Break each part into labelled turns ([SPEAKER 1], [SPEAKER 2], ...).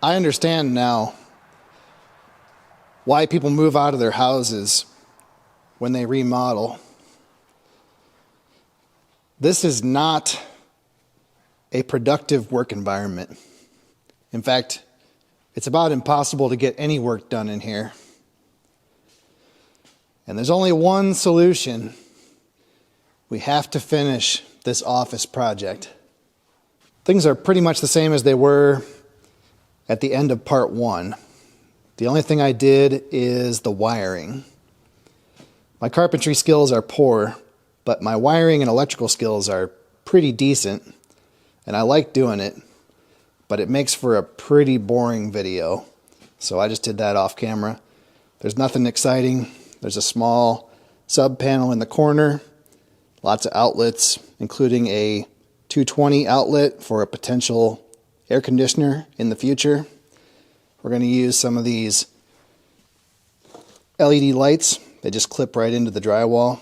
[SPEAKER 1] I understand now why people move out of their houses when they remodel. This is not a productive work environment. In fact, it's about impossible to get any work done in here. And there's only one solution. We have to finish this office project. Things are pretty much the same as they were at the end of part 1. The only thing I did is the wiring. My carpentry skills are poor, but my wiring and electrical skills are pretty decent, and I like doing it, but it makes for a pretty boring video. So I just did that off camera. There's nothing exciting. There's a small sub panel in the corner, lots of outlets, including a 220 outlet for a potential air conditioner in the future. We're going to use some of these LED lights. They just clip right into the drywall.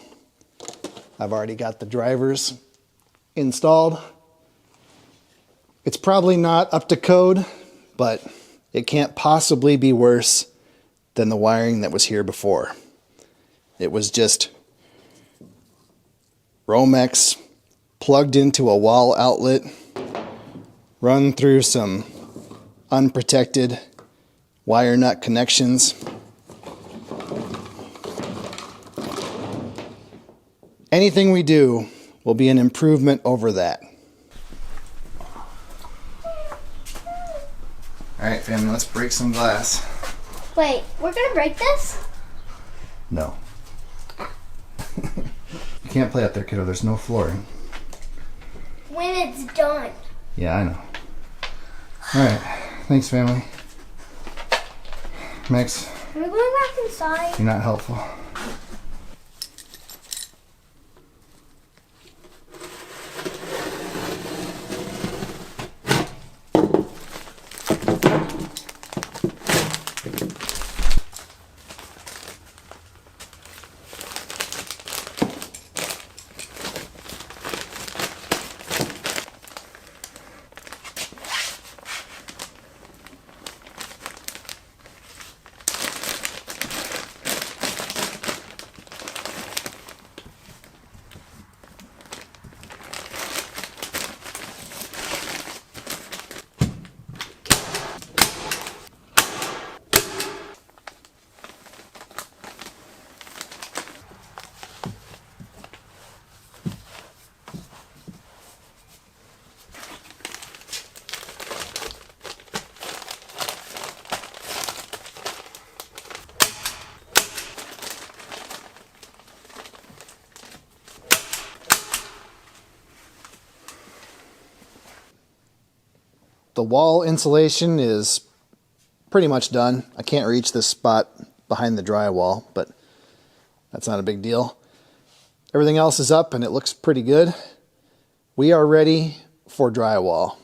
[SPEAKER 1] I've already got the drivers installed. It's probably not up to code, but it can't possibly be worse than the wiring that was here before. It was just Romex plugged into a wall outlet, run through some unprotected wire nut connections. Anything we do will be an improvement over that. Alright, family, let's break some glass.
[SPEAKER 2] Wait, we're gonna break this?
[SPEAKER 1] No. You can't play out there, kiddo. There's no flooring.
[SPEAKER 2] When it's done.
[SPEAKER 1] Yeah, I know. Alright, thanks, family. Max,
[SPEAKER 2] Are we going back inside?
[SPEAKER 1] you're not helpful. The wall insulation is pretty much done. I can't reach this spot behind the drywall, but that's not a big deal. Everything else is up and it looks pretty good. We are ready for drywall.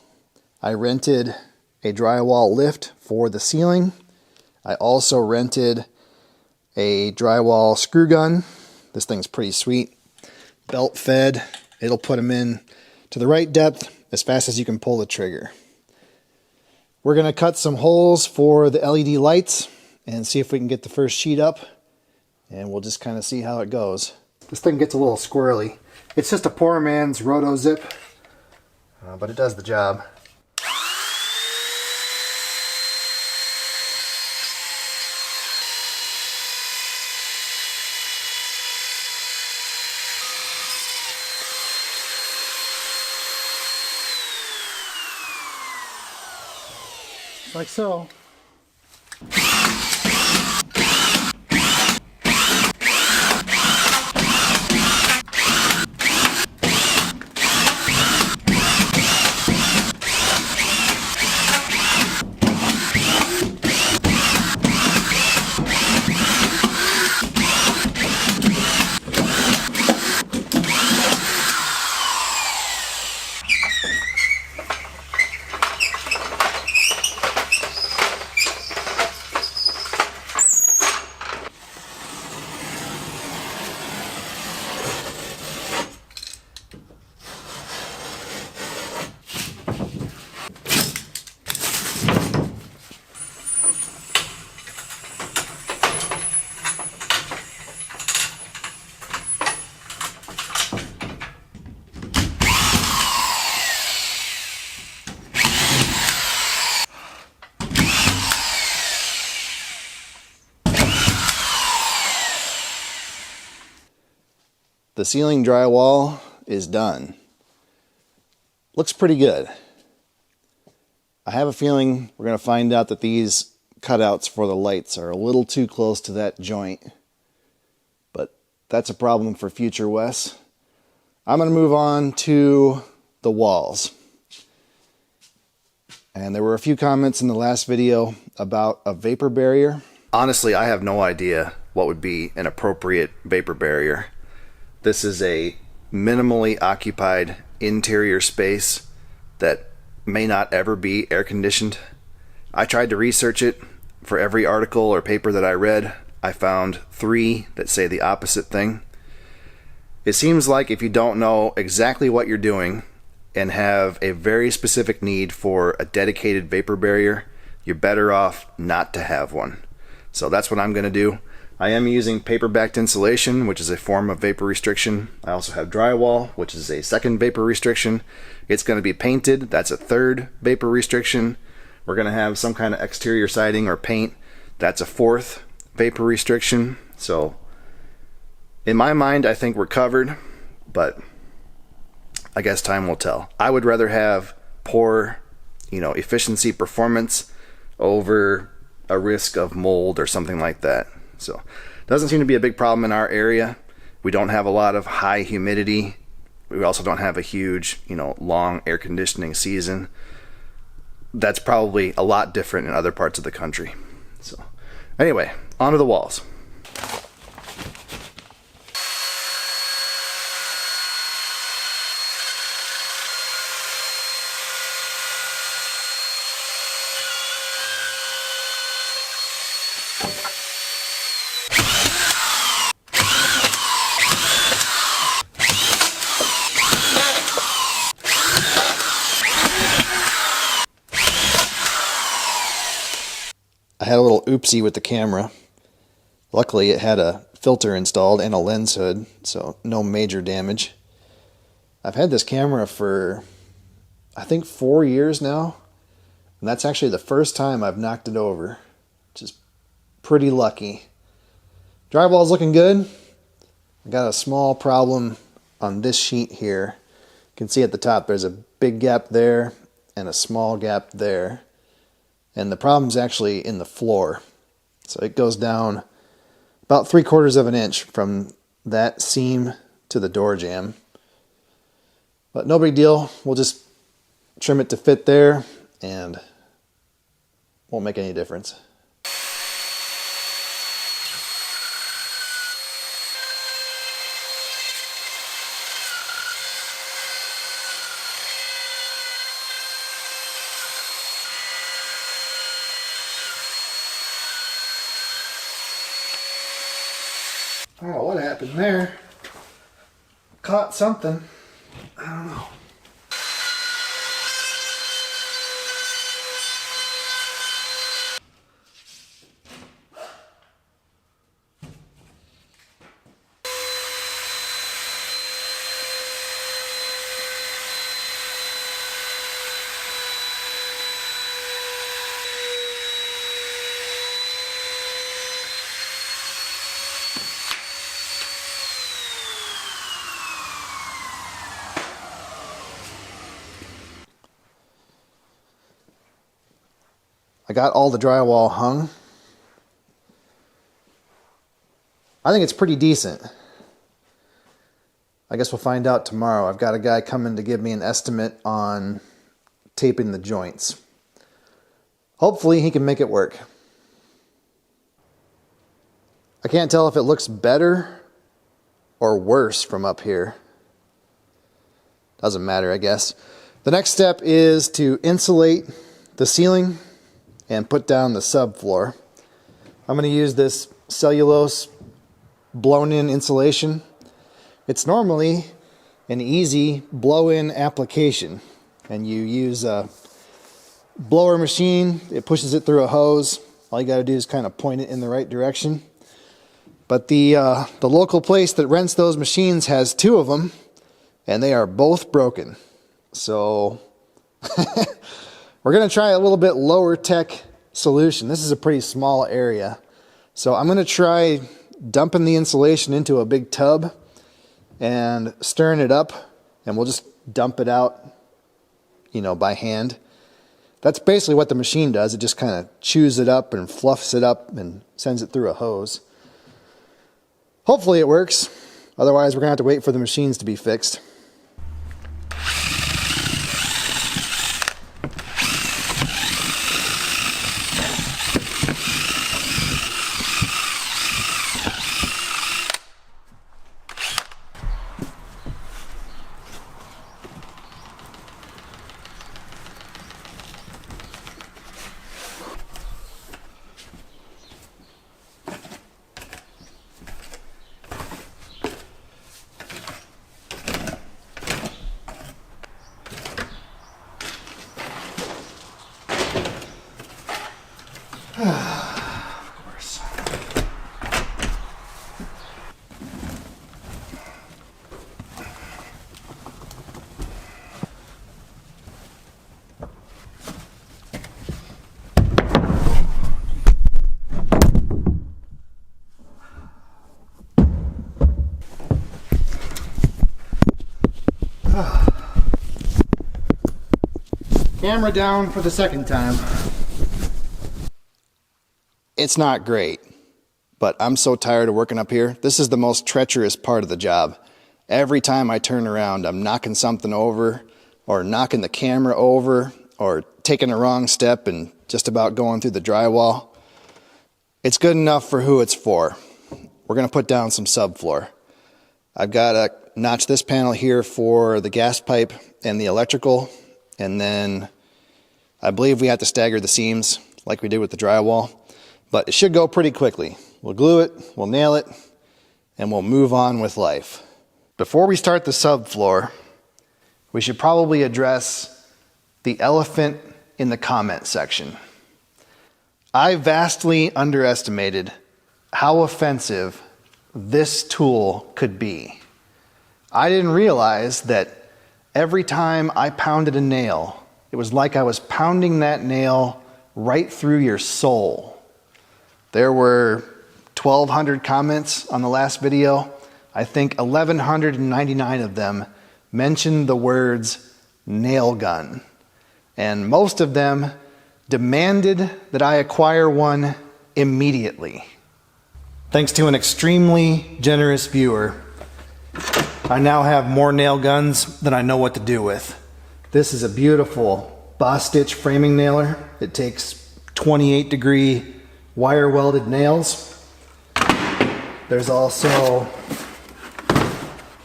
[SPEAKER 1] I rented a drywall lift for the ceiling. I also rented a drywall screw gun. This thing's pretty sweet. Belt fed. It'll put them in to the right depth as fast as you can pull the trigger. We're going to cut some holes for the LED lights and see if we can get the first sheet up, and we'll just kind of see how it goes. This thing gets a little squirrely. It's just a poor man's roto zip, but it does the job. Like so. the ceiling drywall is done. Looks pretty good. I have a feeling we're going to find out that these cutouts for the lights are a little too close to that joint. But that's a problem for future Wes. I'm going to move on to the walls. And there were a few comments in the last video about a vapor barrier. Honestly, I have no idea what would be an appropriate vapor barrier. This is a minimally occupied interior space that may not ever be air conditioned. I tried to research it. For every article or paper that I read, I found 3 that say the opposite thing. It seems like if you don't know exactly what you're doing and have a very specific need for a dedicated vapor barrier, you're better off not to have one. So that's what I'm going to do. I am using paper-backed insulation, which is a form of vapor restriction. I also have drywall, which is a second vapor restriction. It's going to be painted. That's a third vapor restriction. We're going to have some kind of exterior siding or paint. That's a fourth vapor restriction. So in my mind, I think we're covered, but I guess time will tell. I would rather have poor, efficiency performance over a risk of mold or something like that. So doesn't seem to be a big problem in our area. We don't have a lot of high humidity. We also don't have a huge, long air conditioning season. That's probably a lot different in other parts of the country. So anyway, onto the walls. I had a little oopsie with the camera. Luckily it had a filter installed and a lens hood, so no major damage. I've had this camera for I think 4 years now, and that's actually the first time I've knocked it over, which is pretty lucky. Drywall's looking good. I got a small problem on this sheet here. You can see at the top there's a big gap there and a small gap there. And the problem's actually in the floor. So it goes down about 3/4 of an inch from that seam to the door jamb. But no big deal. We'll just trim it to fit there and won't make any difference. I don't know what happened there. Caught something. I don't know. I got all the drywall hung. I think it's pretty decent. I guess we'll find out tomorrow. I've got a guy coming to give me an estimate on taping the joints. Hopefully he can make it work. I can't tell if it looks better or worse from up here. Doesn't matter, I guess. The next step is to insulate the ceiling and put down the subfloor. I'm going to use this cellulose blown-in insulation. It's normally an easy blow-in application, and you use a blower machine. It pushes it through a hose. All you got to do is kind of point it in the right direction. But the local place that rents those machines has 2 of them, and they are both broken. So we're going to try a little bit lower tech solution. This is a pretty small area. So I'm going to try dumping the insulation into a big tub and stirring it up, and we'll just dump it out, you know, by hand. That's basically what the machine does. It just kind of chews it up and fluffs it up and sends it through a hose. Hopefully it works. Otherwise, we're going to have to wait for the machines to be fixed. Of course. Camera down for the second time. It's not great, but I'm so tired of working up here. This is the most treacherous part of the job. Every time I turn around, I'm knocking something over, or knocking the camera over, or taking a wrong step and just about going through the drywall. It's good enough for who it's for. We're going to put down some subfloor. I've got to notch this panel here for the gas pipe and the electrical, and then I believe we have to stagger the seams like we did with the drywall. But it should go pretty quickly. We'll glue it, we'll nail it, and we'll move on with life. Before we start the subfloor, we should probably address the elephant in the comment section. I vastly underestimated how offensive this tool could be. I didn't realize that every time I pounded a nail, it was like I was pounding that nail right through your soul. There were 1,200 comments on the last video. I think 1,199 of them mentioned the words nail gun. And most of them demanded that I acquire one immediately. Thanks to an extremely generous viewer, I now have more nail guns than I know what to do with. This is a beautiful boss stitch framing nailer. It takes 28-degree wire welded nails. There's also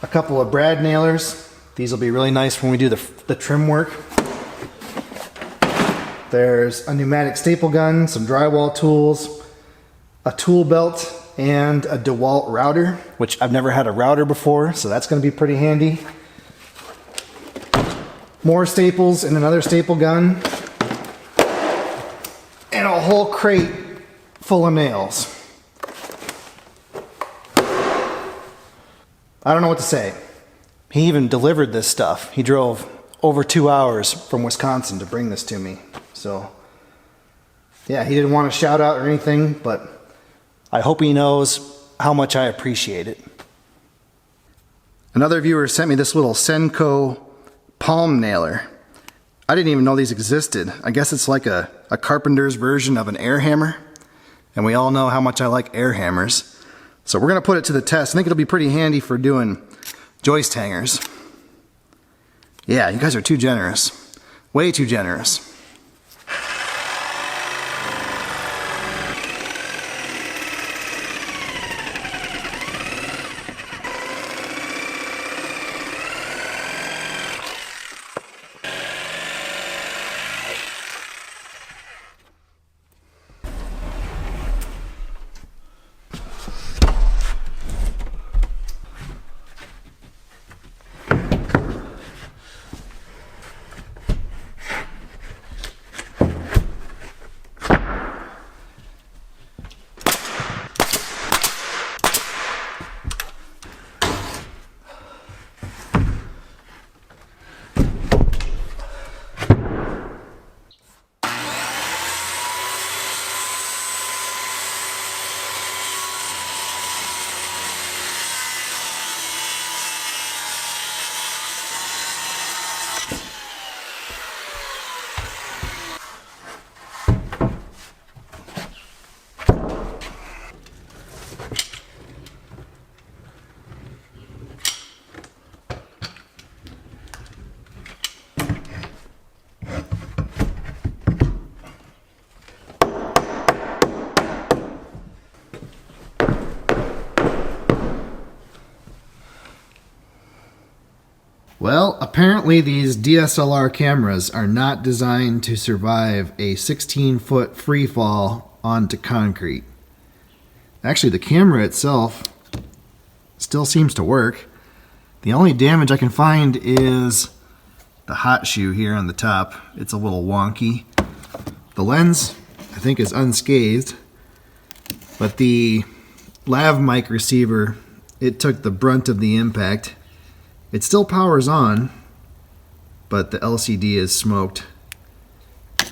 [SPEAKER 1] a couple of brad nailers. These will be really nice when we do the trim work. There's a pneumatic staple gun, some drywall tools, a tool belt, and a DeWalt router, which I've never had a router before, so that's going to be pretty handy. More staples and another staple gun, and a whole crate full of nails. I don't know what to say. He even delivered this stuff. He drove over 2 hours from Wisconsin to bring this to me. So, yeah, he didn't want to shout out or anything, but I hope he knows how much I appreciate it. Another viewer sent me this little Senko palm nailer. I didn't even know these existed. I guess it's like a carpenter's version of an air hammer. And we all know how much I like air hammers. So we're going to put it to the test. I think it'll be pretty handy for doing joist hangers. Yeah, you guys are too generous. Way too generous. Well, apparently these DSLR cameras are not designed to survive a 16-foot free fall onto concrete. Actually, the camera itself still seems to work. The only damage I can find is the hot shoe here on the top. It's a little wonky. The lens, I think, is unscathed, but the lav mic receiver, it took the brunt of the impact. It still powers on, but the LCD is smoked.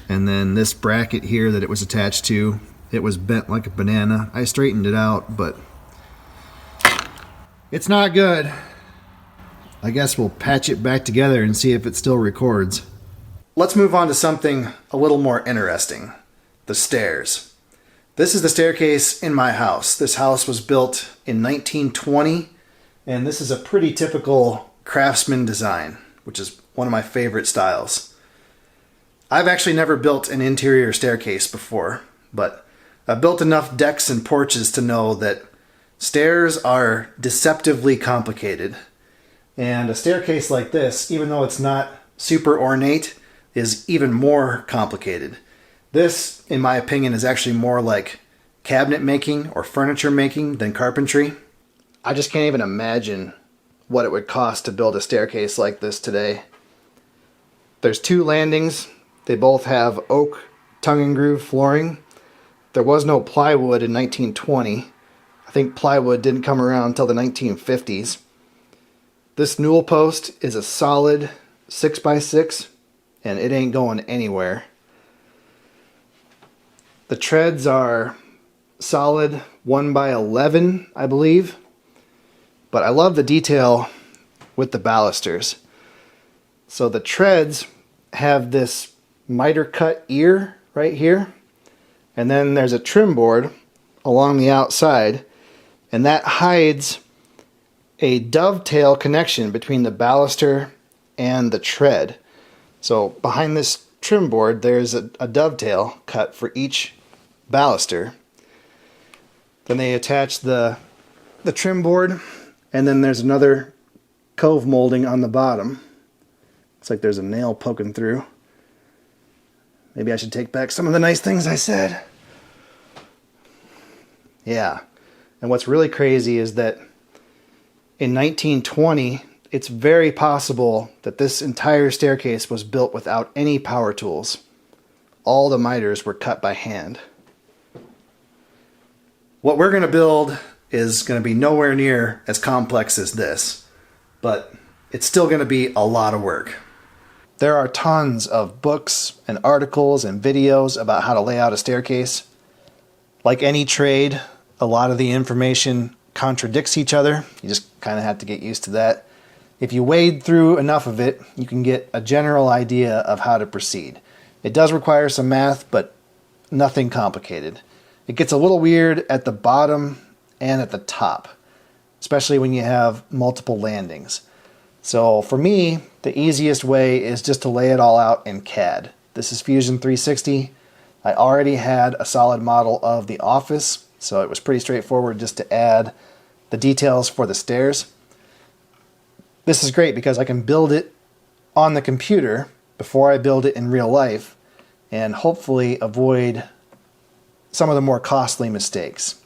[SPEAKER 1] And then this bracket here that it was attached to, it was bent like a banana. I straightened it out, but it's not good. I guess we'll patch it back together and see if it still records. Let's move on to something a little more interesting. The stairs. This is the staircase in my house. This house was built in 1920, and this is a pretty typical craftsman design, which is one of my favorite styles. I've actually never built an interior staircase before, but I've built enough decks and porches to know that stairs are deceptively complicated. And a staircase like this, even though it's not super ornate, is even more complicated. This, in my opinion, is actually more like cabinet making or furniture making than carpentry. I just can't even imagine what it would cost to build a staircase like this today. There's 2 landings. They both have oak tongue and groove flooring. There was no plywood in 1920. I think plywood didn't come around until the 1950s. This newel post is a solid 6x6, and it ain't going anywhere. The treads are solid 1x11, I believe. But I love the detail with the balusters. So the treads have this miter cut ear right here, and then there's a trim board along the outside, and that hides a dovetail connection between the baluster and the tread. So behind this trim board there's a dovetail cut for each baluster. Then they attach the trim board, and then there's another cove molding on the bottom. Looks like there's a nail poking through. Maybe I should take back some of the nice things I said. Yeah. And what's really crazy is that in 1920, it's very possible that this entire staircase was built without any power tools. All the miters were cut by hand. What we're going to build is going to be nowhere near as complex as this, but it's still going to be a lot of work. There are tons of books and articles and videos about how to lay out a staircase. Like any trade, a lot of the information contradicts each other. You just kind of have to get used to that. If you wade through enough of it, you can get a general idea of how to proceed. It does require some math, but nothing complicated. It gets a little weird at the bottom and at the top, especially when you have multiple landings. So for me, the easiest way is just to lay it all out in CAD. This is Fusion 360. I already had a solid model of the office, so it was pretty straightforward just to add the details for the stairs. This is great because I can build it on the computer before I build it in real life and hopefully avoid some of the more costly mistakes.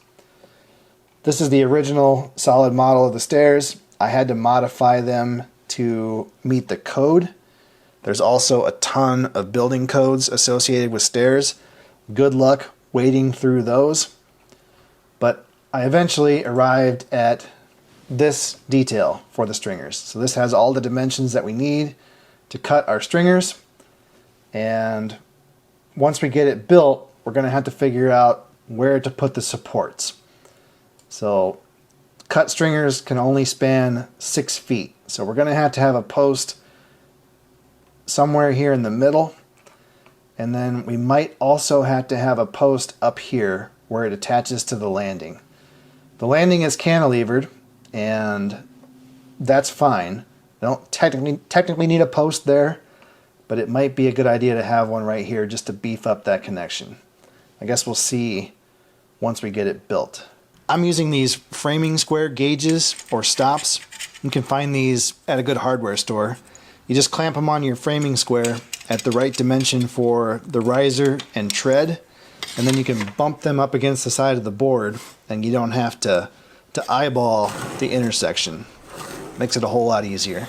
[SPEAKER 1] This is the original solid model of the stairs. I had to modify them to meet the code. There's also a ton of building codes associated with stairs. Good luck wading through those. But I eventually arrived at this detail for the stringers. So this has all the dimensions that we need to cut our stringers. And once we get it built, we're going to have to figure out where to put the supports. So cut stringers can only span 6 feet. So we're going to have a post somewhere here in the middle. And then we might also have to have a post up here where it attaches to the landing. The landing is cantilevered, and that's fine. I don't technically need a post there, but it might be a good idea to have one right here just to beef up that connection. I guess we'll see once we get it built. I'm using these framing square gauges or stops. You can find these at a good hardware store. You just clamp them on your framing square at the right dimension for the riser and tread, and then you can bump them up against the side of the board, and you don't have to eyeball the intersection. Makes it a whole lot easier.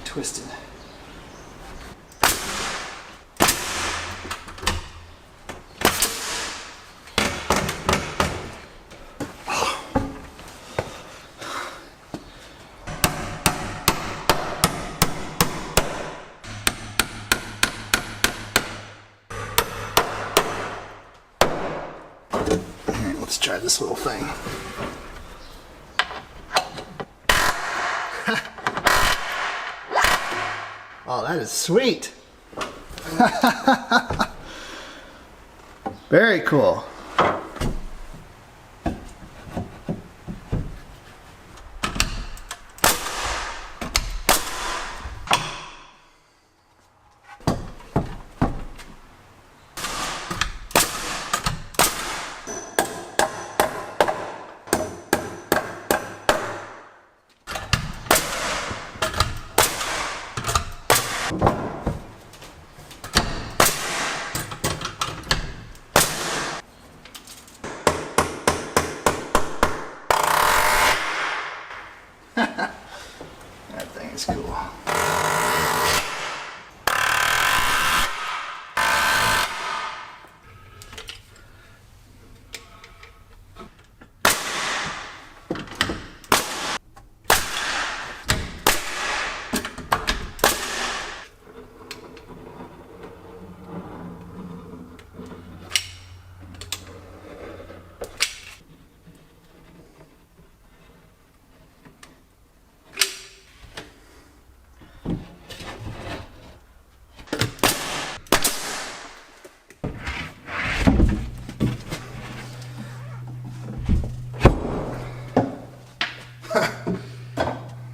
[SPEAKER 1] Twisted. Alright, let's try this little thing. Oh, that is sweet. Very cool. That thing is cool.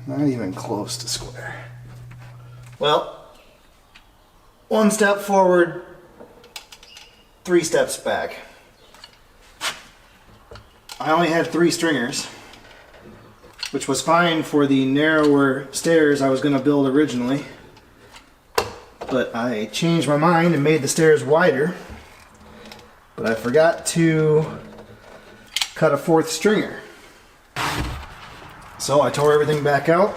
[SPEAKER 1] Not even close to square. Well, one step forward, 3 steps back. I only had 3 stringers, which was fine for the narrower stairs I was going to build originally. But I changed my mind and made the stairs wider. But I forgot to cut a 4th stringer. So I tore everything back out,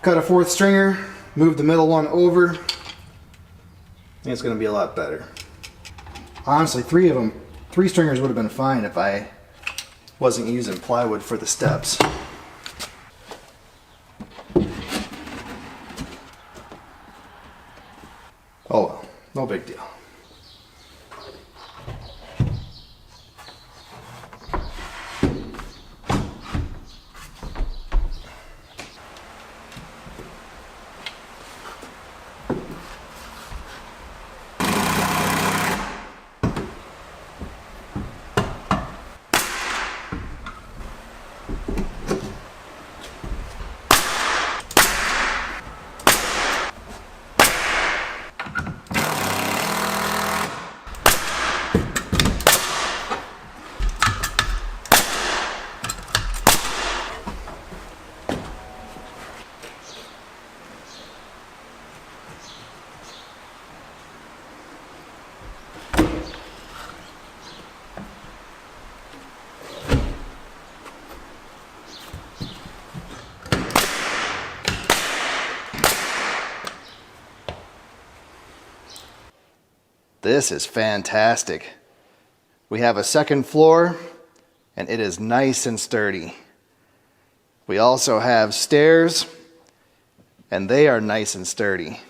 [SPEAKER 1] cut a 4th stringer, moved the middle one over, and it's going to be a lot better. Honestly, 3 stringers would have been fine if I wasn't using plywood for the steps. Oh well, no big deal. This is fantastic. We have a second floor, and it is nice and sturdy. We also have stairs, and they are nice and sturdy.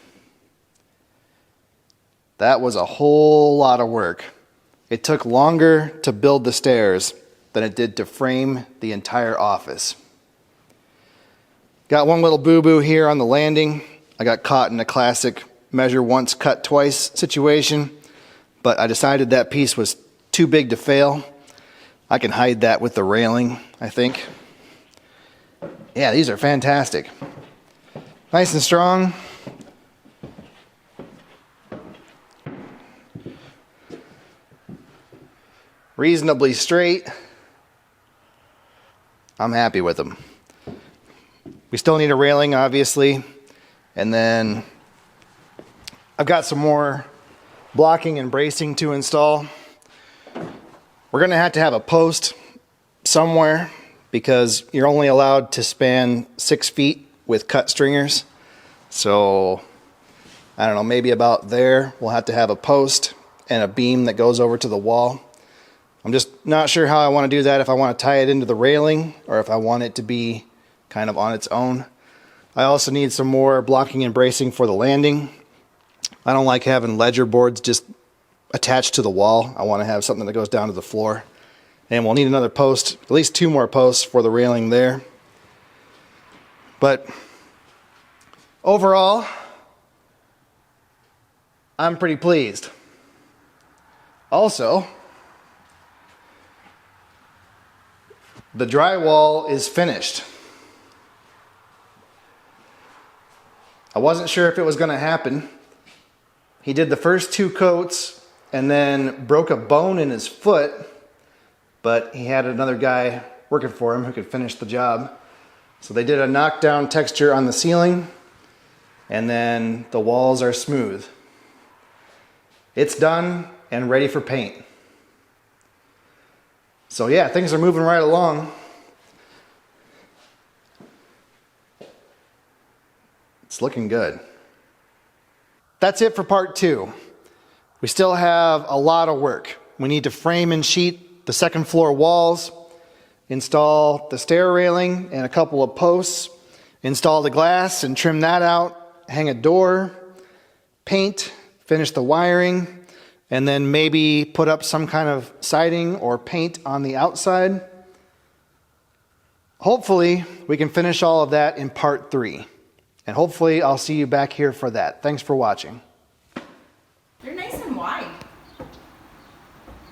[SPEAKER 1] That was a whole lot of work. It took longer to build the stairs than it did to frame the entire office. Got one little boo-boo here on the landing. I got caught in a classic measure once, cut twice situation, but I decided that piece was too big to fail. I can hide that with the railing, I think. Yeah, these are fantastic. Nice and strong. Reasonably straight. I'm happy with them. We still need a railing, obviously. And then I've got some more blocking and bracing to install. We're going to have a post somewhere because you're only allowed to span 6 feet with cut stringers. So, I don't know, maybe about there we'll have to have a post and a beam that goes over to the wall. I'm just not sure how I want to do that, if I want to tie it into the railing or if I want it to be kind of on its own. I also need some more blocking and bracing for the landing. I don't like having ledger boards just attached to the wall. I want to have something that goes down to the floor. And we'll need another post, at least 2 more posts for the railing there. But overall, I'm pretty pleased. Also, the drywall is finished. I wasn't sure if it was going to happen. He did the first 2 coats and then broke a bone in his foot, but he had another guy working for him who could finish the job. So they did a knockdown texture on the ceiling, and then the walls are smooth. It's done and ready for paint. So yeah, things are moving right along. It's looking good. That's it for part 2. We still have a lot of work. We need to frame and sheet the second floor walls, install the stair railing and a couple of posts, install the glass and trim that out, hang a door, paint, finish the wiring, and then maybe put up some kind of siding or paint on the outside. Hopefully, we can finish all of that in part 3. And hopefully, I'll see you back here for that. Thanks for watching.
[SPEAKER 3] They're nice and wide.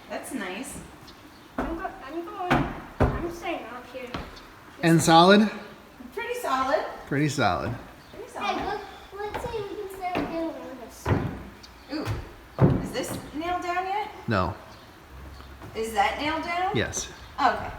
[SPEAKER 3] That's nice.
[SPEAKER 2] I'm staying up here.
[SPEAKER 1] And solid?
[SPEAKER 3] Pretty solid.
[SPEAKER 1] Pretty solid.
[SPEAKER 3] Pretty solid.
[SPEAKER 2] Hey, let's see if we can stay up here with this.
[SPEAKER 3] Ooh. Is this nailed down yet?
[SPEAKER 1] No.
[SPEAKER 3] Is that nailed down?
[SPEAKER 1] Yes.
[SPEAKER 3] Okay.